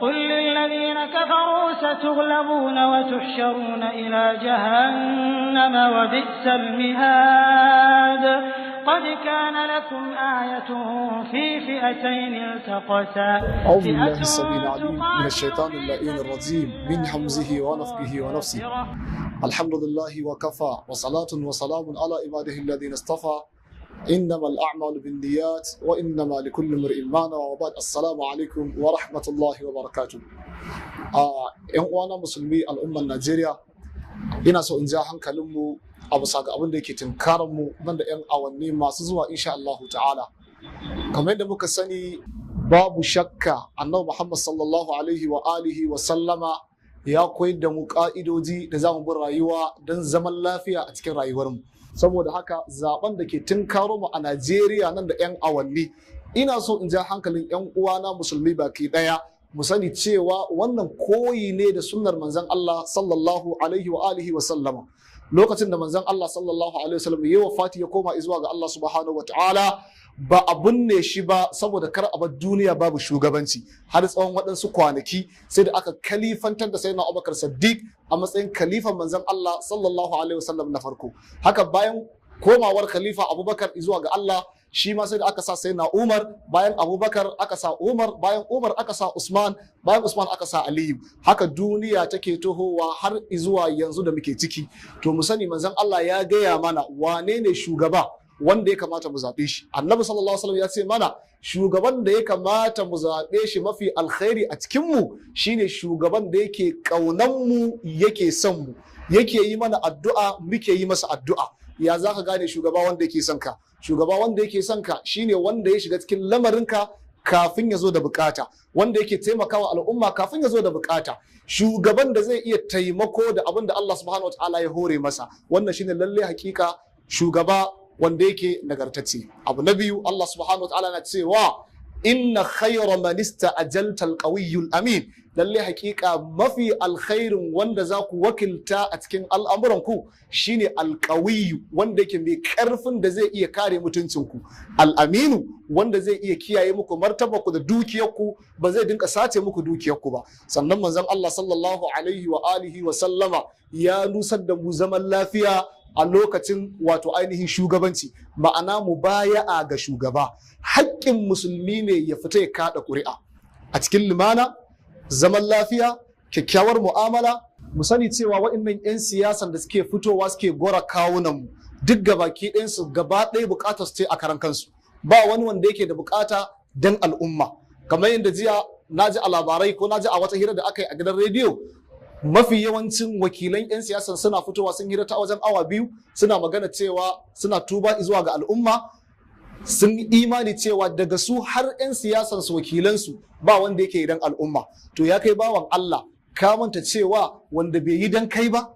قل للذين كفروا ستغلبون وتحشرون إلى جهنم وبئس المهاد قد كان لكم آية في فئتين التقتا أعوذ بالله السميع العليم من الشيطان اللعين الرجيم من حمزه ونفخه ونفسه. الحمد لله وكفى وصلاة وسلام على عباده الذين اصطفى إنما الأعمال بالنيات وإنما لكل امرئ ما نوى وبعد. السلام عليكم ورحمة الله وبركاته. ‘Yan uwana musulmi al'ummar Najeriya, ina so in ja hankalinmu a bisa ga abin da yake tunkaranmu nan da ‘yan awanni masu zuwa insha Allah ta'ala. Kamar yadda muka sani, babu shakka annabi Muhammad sallallahu alaihi wa alihi wa sallama ya koyar da mu ka'idoji da za mu bi rayuwa don zaman lafiya a cikin rayuwarmu. Saboda haka zaben da ke tunkaro mu a Najeriya nan da 'yan awanni, ina so in ja hankalin 'yan uwana musulmi baki daya mu sani cewa wannan koyi ne da sunnar manzon Allah sallallahu alaihi wa alihi wa sallama. Lokacin da manzon Allah sallallahu alaihi wa sallam ya wafati ya koma zuwa ga Allah subhanahu wa ta'ala, ba a binne shi ba saboda kar a bar duniya babu shugabanci, har tsawon waɗansu kwanaki sai da aka kalifantar da sayyidina Abubakar Siddiq a matsayin khalifan manzon Allah sallallahu alaihi wasallam na farko. Haka bayan komawar khalifa Abubakar zuwa ga Allah, shi ma sai da aka sa sayyidina Umar, bayan Abubakar aka sa Umar, bayan Umar aka sa Usman, bayan Usman aka sa Aliyu. Haka duniya take tohowa har zuwa yanzu da muke ciki. To mu sani manzon Allah ya gaya mana wane ne shugaba wanda ya kamata mu zaɓe shi. Annabi sallallahu alaihi wasallam ya ce mana shugaban da ya kamata mu zaɓe shi mafi alkhairi a cikin mu shine shugaban da yake ƙaunan mu, yake son mu, yake yi mana addu'a, muke yi masa addu'a. Ya zaka gane shugaba wanda yake son ka? Shugaba wanda yake son ka shine wanda ya shiga cikin lamarinka kafin ya zo da bukata, wanda yake taimakawa al'umma kafin ya zo da bukata, shugaban da zai iya taimako da abin da Allah subhanahu wataala ya hore masa. Wannan shine lalle hakika shugaba wanda yake nagartacce. Abu na biyu, Allah subhanahu wa ta'ala na cewa inna khayra man ista'jalta al-qawiyyul amin. Lalle hakika mafi alkhairin wanda za ku wakilta a cikin al'amuran ku shine al-qawiyyu, wanda yake mai karfin da zai iya kare mutuncin ku, al-aminu, wanda zai iya kiyaye muku martaba ku da dukiyar ku, ba zai dinka sace muku dukiyar ku ba. Sannan manzon Allah sallallahu alaihi wa alihi wa sallama ya nusar da mu zaman lafiya a lokacin wato ainihin shugabanci, ma'ana mubaya'a ga shugaba. Haƙƙin musulmi ne ya fita ya kaɗa ƙuri'a a cikin limana, zaman lafiya, kyakkyawar mu'amala. Mu sani cewa waɗannan 'yan siyasan da suke fitowa suke gora kawunan mu, duk gabaki ɗayansu gaba ɗaya buƙatar su ce a karan kansu, ba wani wanda yake da buƙata dan al'umma. Kamar yadda jiya na ji a labarai ko na ji a wata hira da aka yi a gidan rediyo, mafi yawancin wakilan 'yan siyasan suna fitowa sun hira ta wajen awa biyu, suna magana cewa suna tuba zuwa ga al'umma, sun imani cewa daga su har 'yan siyasan su wakilansu ba wanda yake yi dan al'umma. To ya kai bawan Allah, ka manta cewa wanda bai yi dan kai ba,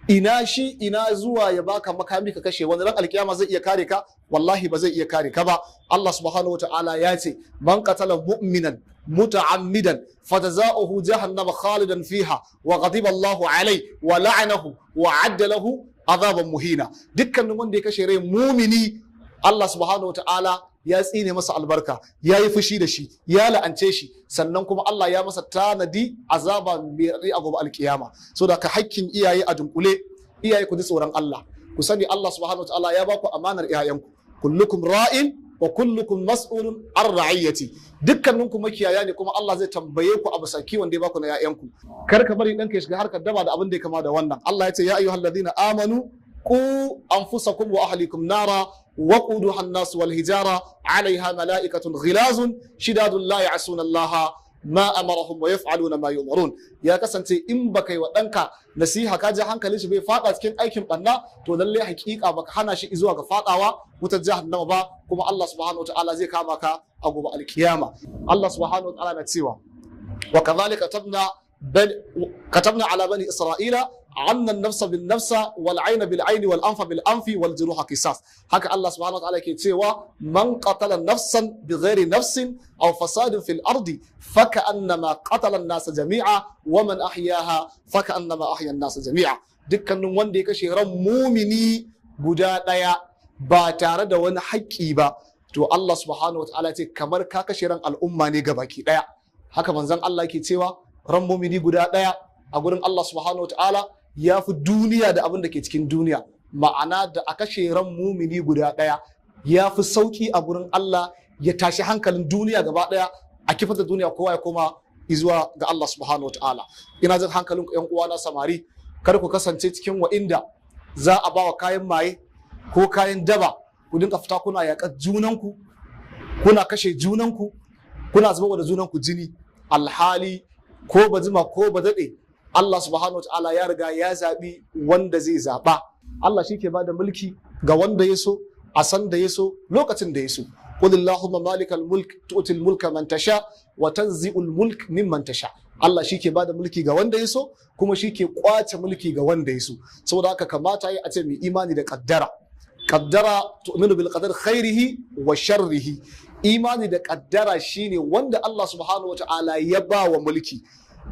ina shi ina zuwa ya baka makami ka kashe wani, ran alkiyama zai iya kare ka? Wallahi ba zai iya kare ka ba. Allah subhanahu wataala ya ce man qatala mu'minan متعمدا فجزاؤه جهنم خالدا فيها وغضب الله عليه ولعنه وعد له عذابا مهينا. dukkanin wanda ya kashe rai mumini, Allah subhanahu wataala ya tsine masa albarka, ya yi fushi da shi, ya la'ance shi, sannan kuma Allah ya masa tanadi azaba mai raɗi a gobe alkiyama. So da ka hakkin iyaye a dunkule, iyaye ku ji tsoron Allah, ku sani Allah subhanahu wataala ya baku amanar iyayenku. Kullukum ra'in wa kullukum mas'ulun an ra'iyyati. Dukkaninku makiyaya ne kuma Allah zai tambaye ku a bisa kiwon da ya baku na 'ya'yanku. Kar ka bari ɗanka ya shiga harkar daba da abin da ya kama da wannan. Allah ya ce ya ayyuhalladhina amanu qu anfusakum wa ahlikum nara waquduha an-nas wal hijara 'alayha mala'ikatun ghilazun shidadun la ya'suna Allah ma amarahum wa yaf'aluna ma yu'marun. Ya kasance in baka yi wa ɗanka nasiha ka ji hankalin shi bai fada cikin aikin banna, to lalle hakika baka hana shi zuwa ga fadawa wutar jahannama ba, kuma Allah subhanahu wataala zai kama ka a gobe alkiyama. Allah subhanahu wataala na cewa wa kadhalika katabna ala bani isra'ila anna an-nafsa bin-nafsa wal-'ayna bil-'ayni wal-anfa bil-anfi wal-juruha qisas. Haka Allah subhanahu wataala ke cewa man qatala nafsan bighairi nafsin aw fasadin fil ardi faka'annama qatala an-nasa jami'a wa man ahyaha faka'annama ahya an-nasa jami'a. Dukkanin wanda ya kashe ran mumini guda daya ba tare da wani haƙƙi ba, to Allah subhanahu wataala ce kamar ka kashe ran al'umma ne gabaki daya. haka manzon Allah yake cewa ran mumini guda ɗaya a gurin Allah subhanahu wataala ya fi duniya da abin da ke cikin duniya. Ma'ana da a kashe ran mumini guda ɗaya ya fi sauki a gurin Allah ya tashi hankalin duniya gaba ɗaya a kifar da duniya kowa ya koma izuwa ga Allah subhanahu wataala. Ina jin hankalin ku 'yan uwana samari, kar ku kasance cikin wa'inda za a bawa kayan maye ko kayan daba ku dinga fita kuna yaƙar junanku, kuna kashe junanku, kuna zuba da junanku jini, alhali ko ba jima ko ba daɗe Allah subhanahu wataala ya riga ya zaɓi wanda zai zaɓa. Allah shi ke bada mulki ga wanda ya so, a san da ya so, lokacin da ya so. Qul Allahumma malikal mulk tu'til mulka man tasha wa tanzi'ul mulk mimman tasha. Allah shi ke bada mulki ga wanda ya so, kuma shi ke kwace mulki ga wanda ya so. Saboda haka kamata yi a ce mai imani da kaddara. Kaddara tu'minu bil qadar khairihi wa sharrihi. Imani da kaddara shine wanda Allah subhanahu wataala ya ba wa mulki.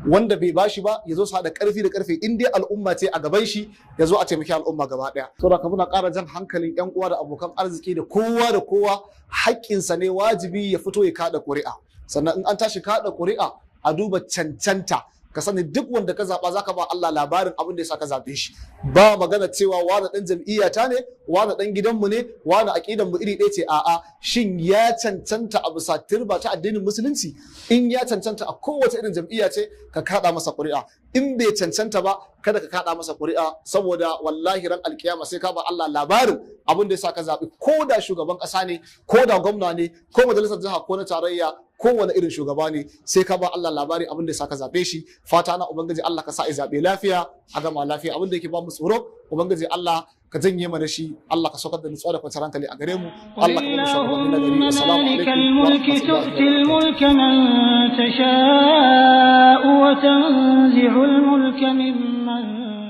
Wanda bai bashi ba ya zo su haɗa ƙarfi da ƙarfe in dai al'umma ce a gaban shi ya zo a taimaki al'umma gaba ɗaya. Saboda ka muna ƙara jan hankalin 'yan uwa da abokan arziki da kowa haƙƙinsa ne wajibi ya fito ya kaɗa ƙuri'a. Sannan in an tashi kaɗa ƙuri'a a duba cancanta, ka sani duk wanda ka zaɓa zaka ba Allah labarin abin da ya sa ka zaɓe shi. Ba magana cewa wani ɗan jam'iyyata ne, wani ɗan gidanmu ne, wani aƙidan mu iri ɗaya ce, a'a shin ya cancanta a bisa turba ta addinin musulunci? In ya cancanta a kowace irin jam'iyya ce ka kaɗa masa ƙuri'a. In bai cancanta ba kada ka kaɗa masa ƙuri'a, saboda wallahi ran alkiyama sai ka ba Allah labarin abin da ya sa ka zaɓi, ko da shugaban ƙasa ne, ko da gwamna ne, ko majalisar jiha ko na tarayya, kowane irin shugaba ne, sai ka ba Allah labari abin da ya sa ka zaɓe shi. Fata na ubangiji Allah ka sa a zaɓe lafiya a gama lafiya. Abin da yake ba mu tsoro ubangiji Allah ka janye mana shi. Allah ka saukar da nutsuwa da kwanciyar hankali a gare mu. Allah ka ba mu shugabanni na gari. Assalamu alaikum wa rahmatullahi wa barakatuh.